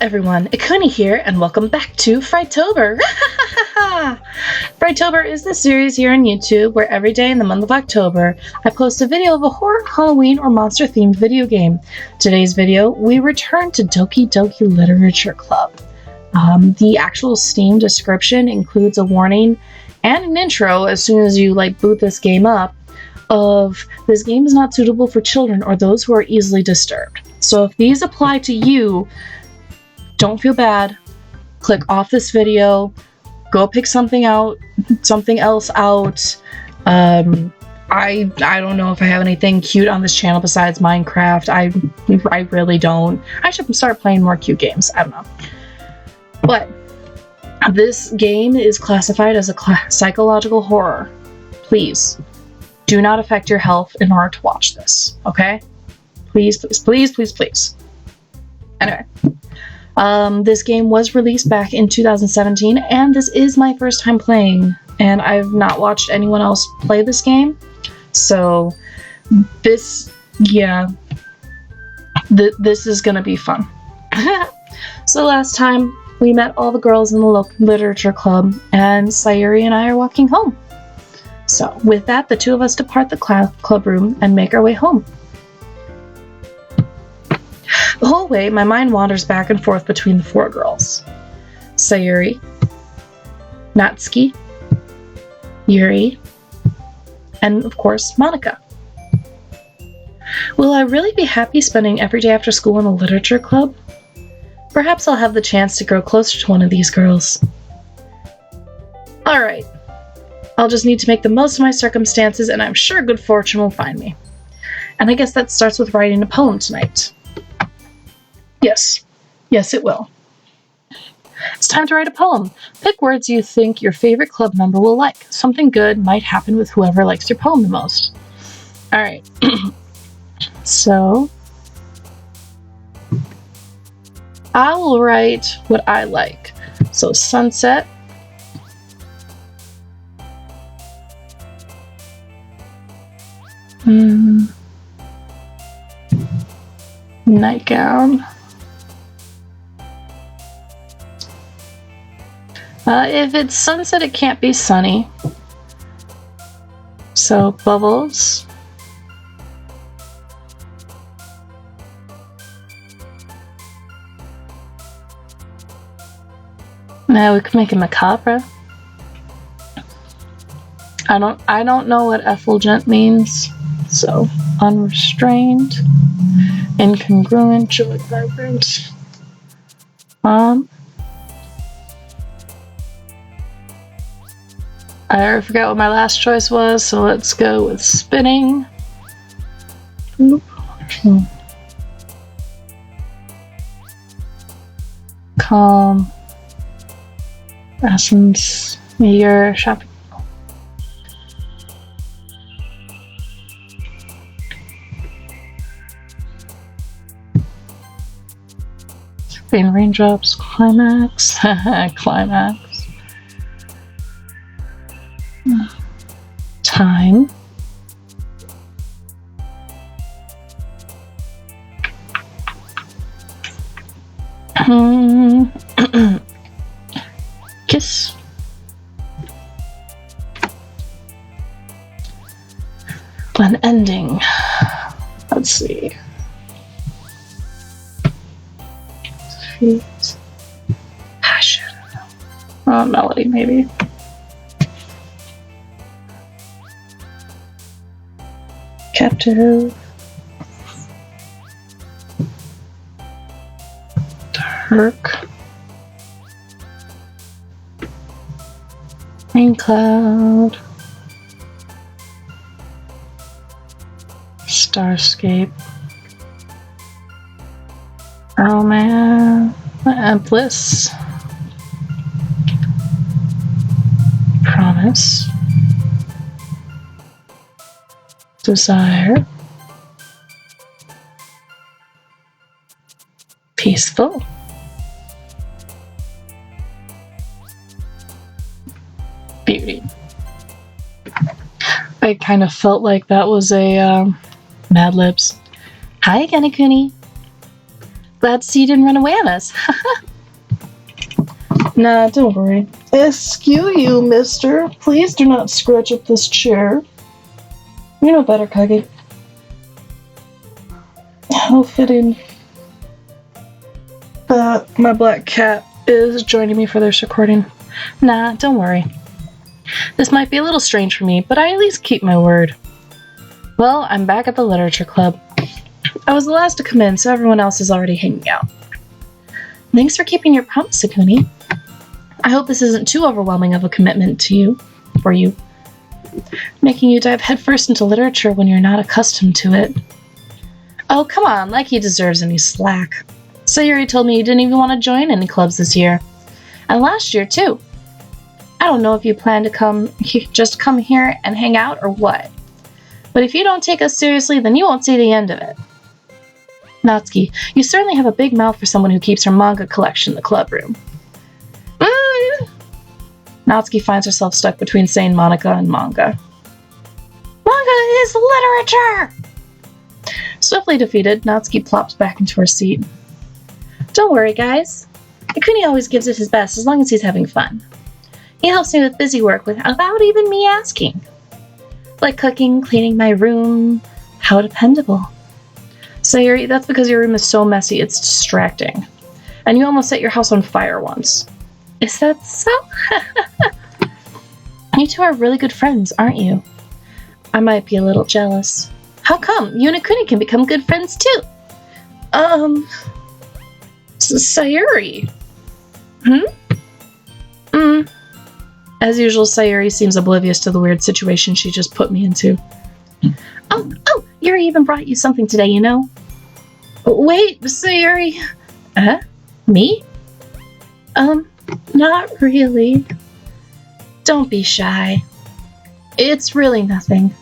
everyone, Ikuni here, and welcome back to Frightober! Frightober is the series here on YouTube where every day in the month of October, I post a video of a horror, Halloween, or monster-themed video game. Today's video, we return to Doki Doki Literature Club. The actual Steam description includes a warning and an intro as soon as you boot this game up of this game is not suitable for children or those who are easily disturbed. So if these apply to you, don't feel bad. Click off this video. Go pick something else out. I don't know if I have anything cute on this channel besides Minecraft. I really don't. I should start playing more cute games. I don't know. But this game is classified as a psychological horror. Please do not affect your health in order to watch this. Okay? Please, please, please, please, please. Anyway. This game was released back in 2017, and this is my first time playing, and I've not watched anyone else play this game, so this is gonna be fun. So last time, we met all the girls in the literature club, and Sayuri and I are walking home. So with that, the two of us depart the club room and make our way home. The whole way, my mind wanders back and forth between the four girls. Sayuri, Natsuki, Yuri, and of course, Monica. Will I really be happy spending every day after school in the literature club? Perhaps I'll have the chance to grow closer to one of these girls. Alright, I'll just need to make the most of my circumstances, and I'm sure good fortune will find me. And I guess that starts with writing a poem tonight. Yes, it will. It's time to write a poem. Pick words you think your favorite club member will like. Something good might happen with whoever likes your poem the most. Alright. So, I will write what I like. So, sunset. Nightgown. If it's sunset, it can't be sunny. So, bubbles. Now we can make a macabre. I don't know what effulgent means. So, unrestrained, incongruent, joy, vibrant. I already forgot what my last choice was, so let's go with spinning. Calm. Essence. Meteor. Shopping. Rain, raindrops. Climax. Climax. Time. Kiss. An ending. Let's see. Sweet. Passion. Melody, maybe. Captive. Dark. Rain cloud. Starscape. Romance. Bliss. Promise. Desire. Peaceful. Beauty. I kind of felt like that was a Mad Libs. Hi again, Ikuni. Glad to see you didn't run away on us. Nah, don't worry. Excuse you, mister. Please do not scratch up this chair. You know better, Kage. How fitting that my black cat is joining me for this recording. Nah, don't worry. This might be a little strange for me, but I at least keep my word. Well, I'm back at the literature club. I was the last to come in, so everyone else is already hanging out. Thanks for keeping your promise, Ikuni. I hope this isn't too overwhelming of a commitment for you. Making you dive headfirst into literature when you're not accustomed to it. Oh, come on, like he deserves any slack. Sayuri told me you didn't even want to join any clubs this year. And last year, too. I don't know if you plan to just come here and hang out or what. But if you don't take us seriously, then you won't see the end of it. Natsuki, you certainly have a big mouth for someone who keeps her manga collection in the club room. Natsuki finds herself stuck between saying Monica and manga. Manga is literature! Swiftly defeated, Natsuki plops back into her seat. Don't worry, guys. Ikuni always gives it his best as long as he's having fun. He helps me with busy work without even me asking. Like cooking, cleaning my room. How dependable. Sayuri, that's because your room is so messy it's distracting. And you almost set your house on fire once. Is that so? You two are really good friends, aren't you? I might be a little jealous. How come? You and Ikuni can become good friends too. Sayuri. As usual, Sayuri seems oblivious to the weird situation she just put me into. Oh, Yuri even brought you something today, you know? Wait, Sayuri. Me? Not really. Don't be shy. It's really nothing.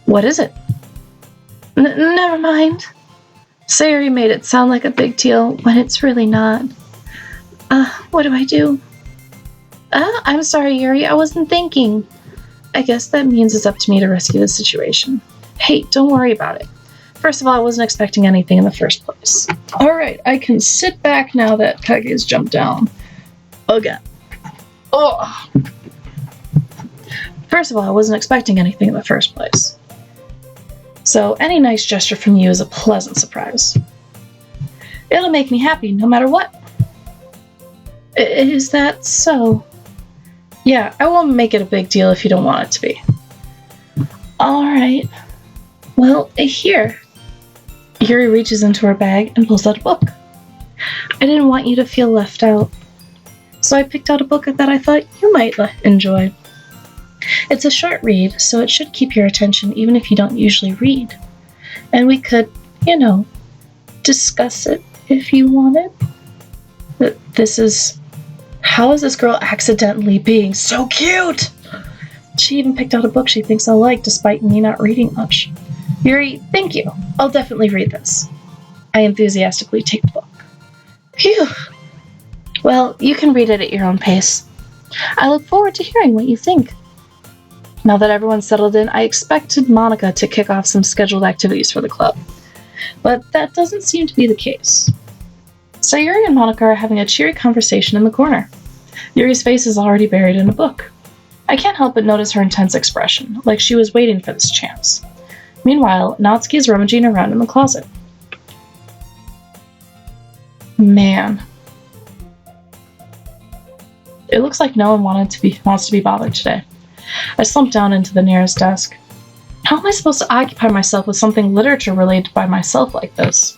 What is it? Never mind. Sayuri made it sound like a big deal when it's really not. What do I do? I'm sorry, Yuri, I wasn't thinking. I guess that means it's up to me to rescue the situation. Hey, don't worry about it. First of all, I wasn't expecting anything in the first place. Alright, I can sit back now that Kage's jumped down. Again. Oh. First of all, I wasn't expecting anything in the first place. So any nice gesture from you is a pleasant surprise. It'll make me happy no matter what. Is that so? Yeah, I won't make it a big deal if you don't want it to be. Alright. Well, here. Yuri reaches into her bag and pulls out a book. I didn't want you to feel left out. So I picked out a book that I thought you might enjoy. It's a short read, so it should keep your attention even if you don't usually read. And we could, discuss it if you wanted. How is this girl accidentally being so cute? She even picked out a book she thinks I'll like despite me not reading much. Yuri, thank you. I'll definitely read this. I enthusiastically take the book. Phew. Well, you can read it at your own pace. I look forward to hearing what you think. Now that everyone's settled in, I expected Monica to kick off some scheduled activities for the club. But that doesn't seem to be the case. Sayuri and Monica are having a cheery conversation in the corner. Yuri's face is already buried in a book. I can't help but notice her intense expression, like she was waiting for this chance. Meanwhile, Natsuki is rummaging around in the closet. Man. It looks like no one wants to be bothered today. I slumped down into the nearest desk. How am I supposed to occupy myself with something literature related by myself like this?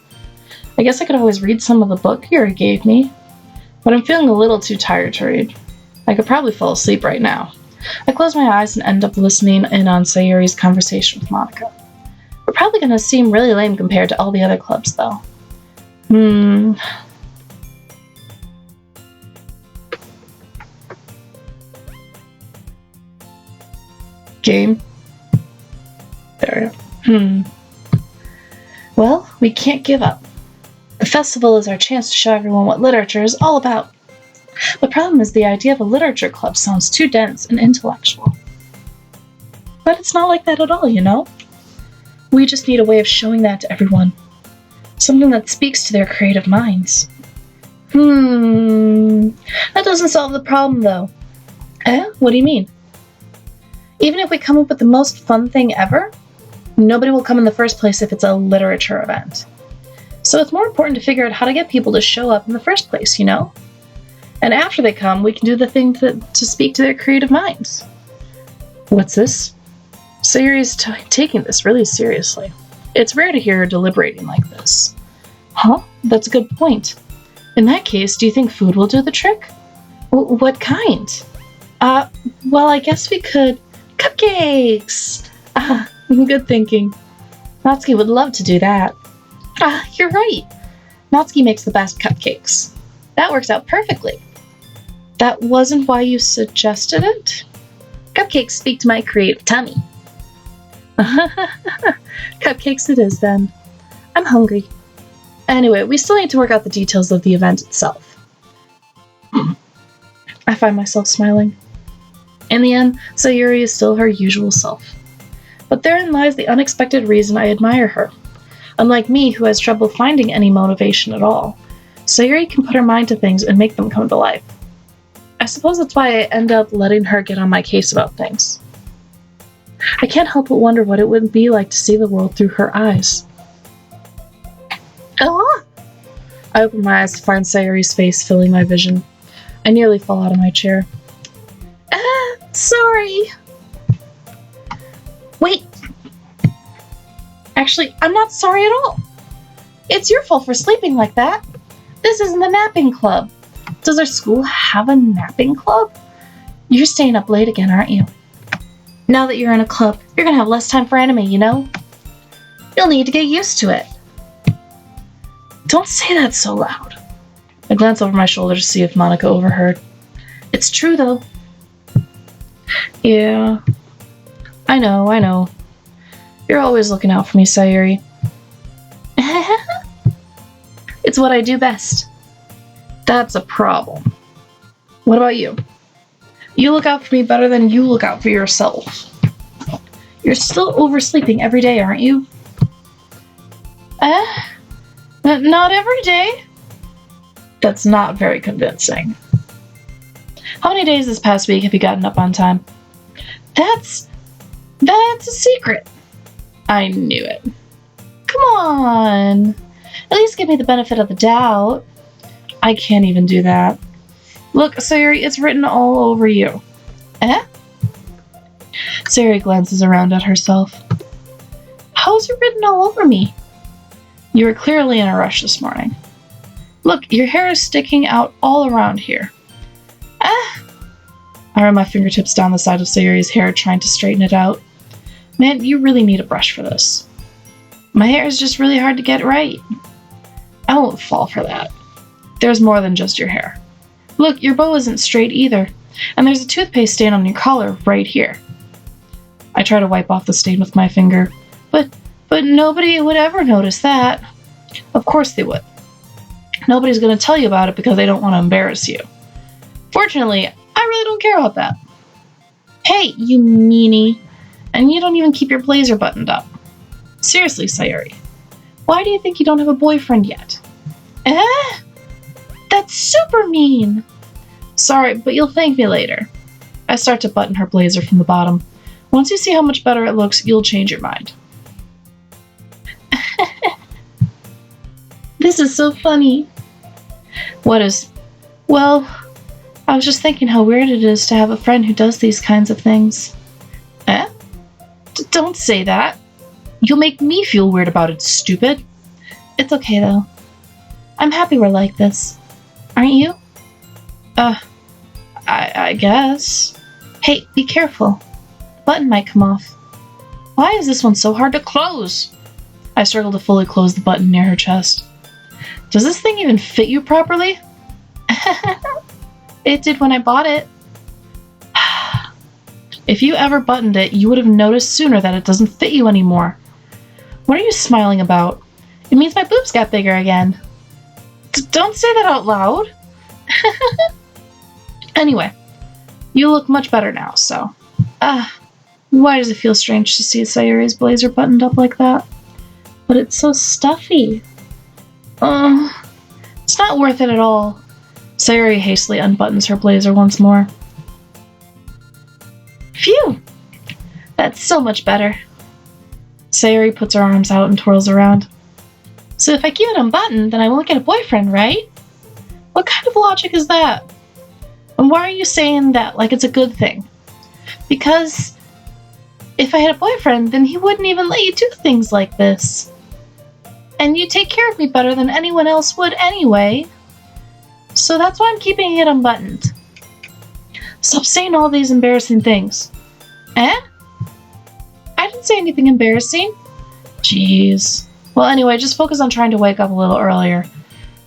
I guess I could always read some of the book Yuri gave me, but I'm feeling a little too tired to read. I could probably fall asleep right now. I close my eyes and end up listening in on Sayuri's conversation with Monica. We're probably going to seem really lame compared to all the other clubs, though. Game? There we go. Well, we can't give up. The festival is our chance to show everyone what literature is all about. The problem is the idea of a literature club sounds too dense and intellectual. But it's not like that at all, you know? We just need a way of showing that to everyone. Something that speaks to their creative minds. That doesn't solve the problem, though. What do you mean? Even if we come up with the most fun thing ever, nobody will come in the first place if it's a literature event. So it's more important to figure out how to get people to show up in the first place, you know? And after they come, we can do the thing to speak to their creative minds. What's this? Sayuri's taking this really seriously. It's rare to hear her deliberating like this. Huh? That's a good point. In that case, do you think food will do the trick? What kind? Well, I guess we could... Cupcakes! Good thinking. Natsuki would love to do that. You're right. Natsuki makes the best cupcakes. That works out perfectly. That wasn't why you suggested it? Cupcakes speak to my creative tummy. Cupcakes it is, then. I'm hungry. Anyway, we still need to work out the details of the event itself. I find myself smiling. In the end, Sayuri is still her usual self. But therein lies the unexpected reason I admire her. Unlike me, who has trouble finding any motivation at all, Sayuri can put her mind to things and make them come to life. I suppose that's why I end up letting her get on my case about things. I can't help but wonder what it would be like to see the world through her eyes. I open my eyes to find Sayuri's face filling my vision. I nearly fall out of my chair. Sorry. Wait. Actually, I'm not sorry at all. It's your fault for sleeping like that. This isn't the napping club. Does our school have a napping club? You're staying up late again, aren't you? Now that you're in a club, you're gonna have less time for anime, you know? You'll need to get used to it. Don't say that so loud. I glance over my shoulder to see if Monica overheard. It's true, though. Yeah. I know. You're always looking out for me, Sayuri. It's what I do best. That's a problem. What about you? You look out for me better than you look out for yourself. You're still oversleeping every day, aren't you? Not every day. That's not very convincing. How many days this past week have you gotten up on time? That's a secret. I knew it. Come on. At least give me the benefit of the doubt. I can't even do that. Look, Sayuri, it's written all over you. Sayuri glances around at herself. How's it written all over me? You were clearly in a rush this morning. Look, your hair is sticking out all around here. I run my fingertips down the side of Sayuri's hair, trying to straighten it out. Man, you really need a brush for this. My hair is just really hard to get right. I won't fall for that. There's more than just your hair. Look, your bow isn't straight either, and there's a toothpaste stain on your collar right here. I try to wipe off the stain with my finger, but nobody would ever notice that. Of course they would. Nobody's going to tell you about it because they don't want to embarrass you. Fortunately, I really don't care about that. Hey, you meanie. And you don't even keep your blazer buttoned up. Seriously, Sayuri. Why do you think you don't have a boyfriend yet? That's super mean. Sorry, but you'll thank me later. I start to button her blazer from the bottom. Once you see how much better it looks, you'll change your mind. This is so funny. What is? Well, I was just thinking how weird it is to have a friend who does these kinds of things. Don't say that. You'll make me feel weird about it, stupid. It's okay, though. I'm happy we're like this. Aren't you? I guess. Hey, be careful. The button might come off. Why is this one so hard to close? I struggle to fully close the button near her chest. Does this thing even fit you properly? It did when I bought it. If you ever buttoned it, you would have noticed sooner that it doesn't fit you anymore. What are you smiling about? It means my boobs got bigger again. Don't say that out loud. Anyway, you look much better now, so... why does it feel strange to see Sayuri's blazer buttoned up like that? But it's so stuffy. It's not worth it at all. Sayuri hastily unbuttons her blazer once more. Phew! That's so much better. Sayuri puts her arms out and twirls around. So if I keep it unbuttoned, then I won't get a boyfriend, right? What kind of logic is that? And why are you saying that like it's a good thing? Because if I had a boyfriend, then he wouldn't even let you do things like this. And you take care of me better than anyone else would anyway. So that's why I'm keeping it unbuttoned. Stop saying all these embarrassing things. Eh? I didn't say anything embarrassing. Jeez. Well, anyway, just focus on trying to wake up a little earlier.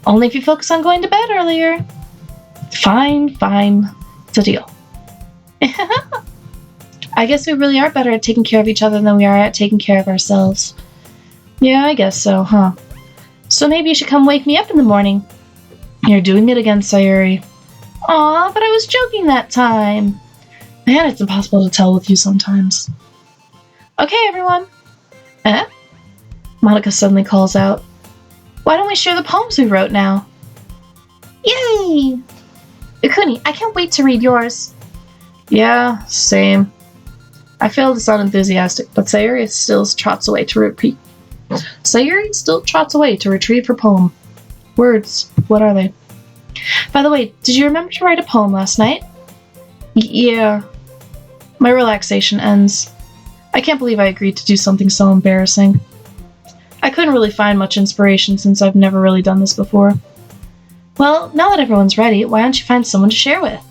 Only if you focus on going to bed earlier. Fine. It's a deal. I guess we really are better at taking care of each other than we are at taking care of ourselves. Yeah, I guess so, huh? So maybe you should come wake me up in the morning. You're doing it again, Sayuri. Aw, but I was joking that time. Man, it's impossible to tell with you sometimes. Okay, everyone. Eh? Monica suddenly calls out. Why don't we share the poems we wrote now? Yay! Ikuni, I can't wait to read yours. Yeah, same. I fail to sound enthusiastic, but Sayuri still trots away to retrieve her poem. Words, what are they? By the way, did you remember to write a poem last night? Yeah. My relaxation ends. I can't believe I agreed to do something so embarrassing. I couldn't really find much inspiration since I've never really done this before. Well, now that everyone's ready, why don't you find someone to share with?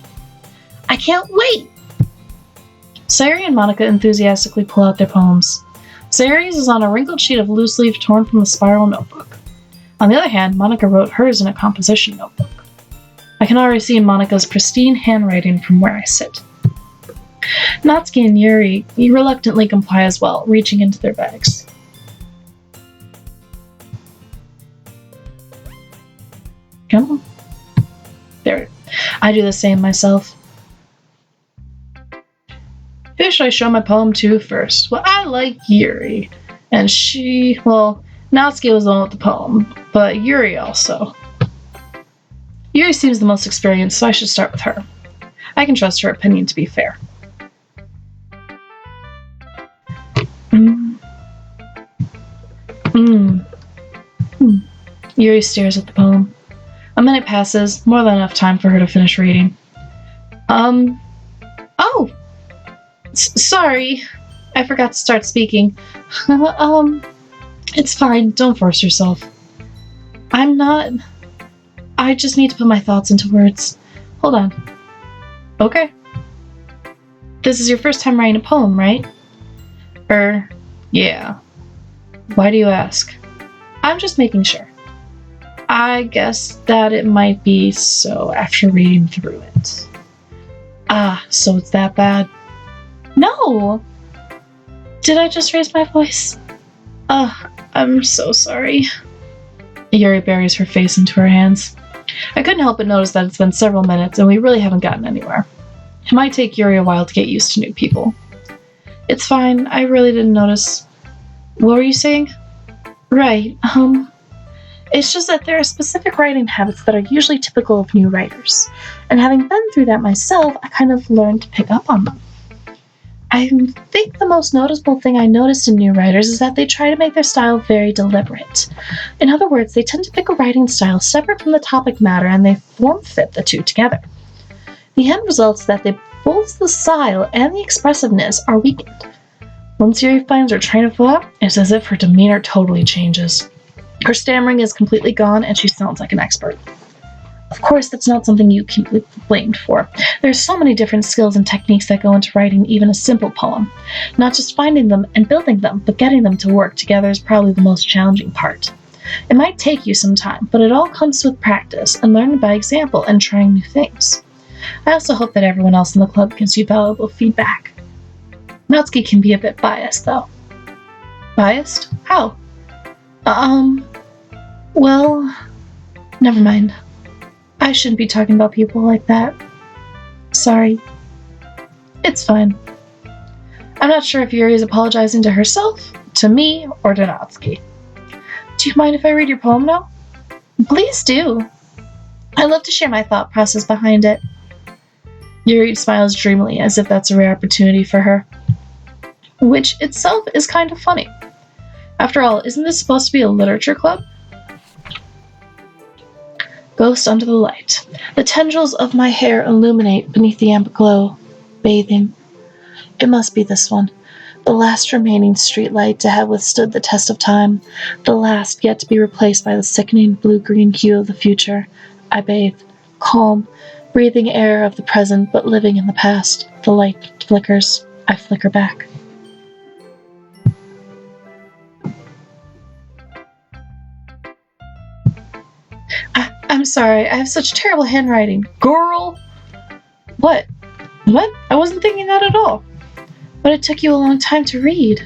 I can't wait! Sayuri and Monica enthusiastically pull out their poems. Sayuri's is on a wrinkled sheet of loose leaf torn from a spiral notebook. On the other hand, Monica wrote hers in a composition notebook. I can already see Monica's pristine handwriting from where I sit. Natsuki and Yuri reluctantly comply as well, reaching into their bags. Come on. There. I do the same myself. Who should I show my poem to first? Well, I like Yuri. And Natsuki was the one with the poem, but Yuri also. Yuri seems the most experienced, so I should start with her. I can trust her opinion to be fair. Yuri stares at the poem. A minute passes, more than enough time for her to finish reading. Sorry. I forgot to start speaking. It's fine, don't force yourself. I just need to put my thoughts into words. Hold on. Okay. This is your first time writing a poem, right? Yeah. Why do you ask? I'm just making sure. I guess that it might be so after reading through it. So it's that bad? No! Did I just raise my voice? I'm so sorry. Yuri buries her face into her hands. I couldn't help but notice that it's been several minutes and we really haven't gotten anywhere. It might take Yuri a while to get used to new people. It's fine, I really didn't notice. What were you saying? Right, it's just that there are specific writing habits that are usually typical of new writers. And having been through that myself, I kind of learned to pick up on them. I think the most noticeable thing I noticed in new writers is that they try to make their style very deliberate. In other words, they tend to pick a writing style separate from the topic matter and they form-fit the two together. The end result is that both the style and the expressiveness are weakened. Once Yuri finds her train of thought, it's as if her demeanor totally changes. Her stammering is completely gone and she sounds like an expert. Of course, that's not something you can be blamed for. There's so many different skills and techniques that go into writing even a simple poem. Not just finding them and building them, but getting them to work together is probably the most challenging part. It might take you some time, but it all comes with practice and learning by example and trying new things. I also hope that everyone else in the club gives you valuable feedback. Natsuki can be a bit biased, though. Biased? How? Well, never mind. I shouldn't be talking about people like that. Sorry. It's fine. I'm not sure if Yuri is apologizing to herself, to me, or to Natsuki. Do you mind if I read your poem now? Please do. I love to share my thought process behind it. Yuri smiles dreamily as if that's a rare opportunity for her, which itself is kind of funny. After all, isn't this supposed to be a literature club? Ghost under the light. The tendrils of my hair illuminate beneath the amber glow, bathing. It must be this one. The last remaining streetlight to have withstood the test of time. The last yet to be replaced by the sickening blue-green hue of the future. I bathe, calm, breathing air of the present but living in the past. The light flickers. I flicker back. I'm sorry, I have such terrible handwriting. Girl! What? What? I wasn't thinking that at all. But it took you a long time to read.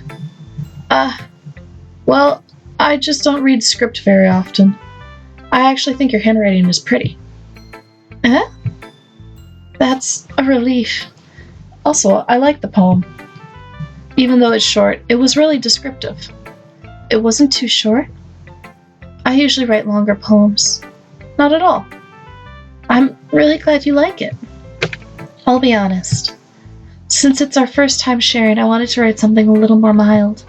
Well, I just don't read script very often. I actually think your handwriting is pretty. Eh? That's a relief. Also, I like the poem. Even though it's short, it was really descriptive. It wasn't too short. I usually write longer poems. Not at all. I'm really glad you like it. I'll be honest. Since it's our first time sharing, I wanted to write something a little more mild.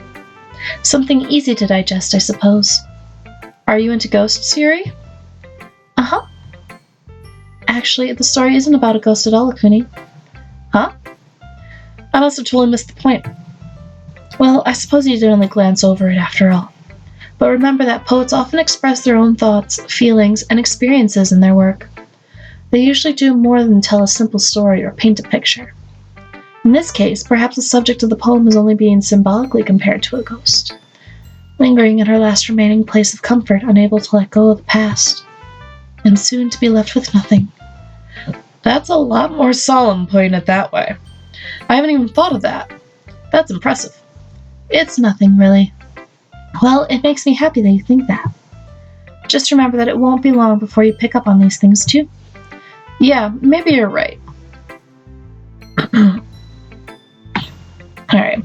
Something easy to digest, I suppose. Are you into ghosts, Yuri? Uh-huh. Actually, the story isn't about a ghost at all, Ikuni. Huh? I must have totally missed the point. Well, I suppose you did only glance over it after all. But remember that poets often express their own thoughts, feelings, and experiences in their work. They usually do more than tell a simple story or paint a picture. In this case, perhaps the subject of the poem is only being symbolically compared to a ghost, lingering in her last remaining place of comfort, unable to let go of the past, and soon to be left with nothing. That's a lot more solemn putting it that way. I haven't even thought of that. That's impressive. It's nothing, really. Well, it makes me happy that you think that. Just remember that it won't be long before you pick up on these things, too. Yeah, maybe you're right. Alright.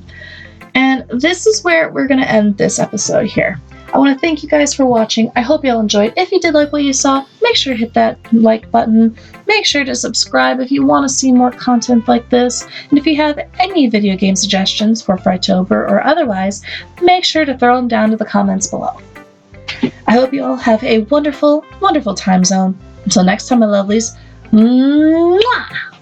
And this is where we're going to end this episode here. I want to thank you guys for watching. I hope you all enjoyed. If you did like what you saw, make sure to hit that like button. Make sure to subscribe if you want to see more content like this. And if you have any video game suggestions for Frightober or otherwise, make sure to throw them down to the comments below. I hope you all have a wonderful, wonderful time zone. Until next time, my lovelies. Mwah!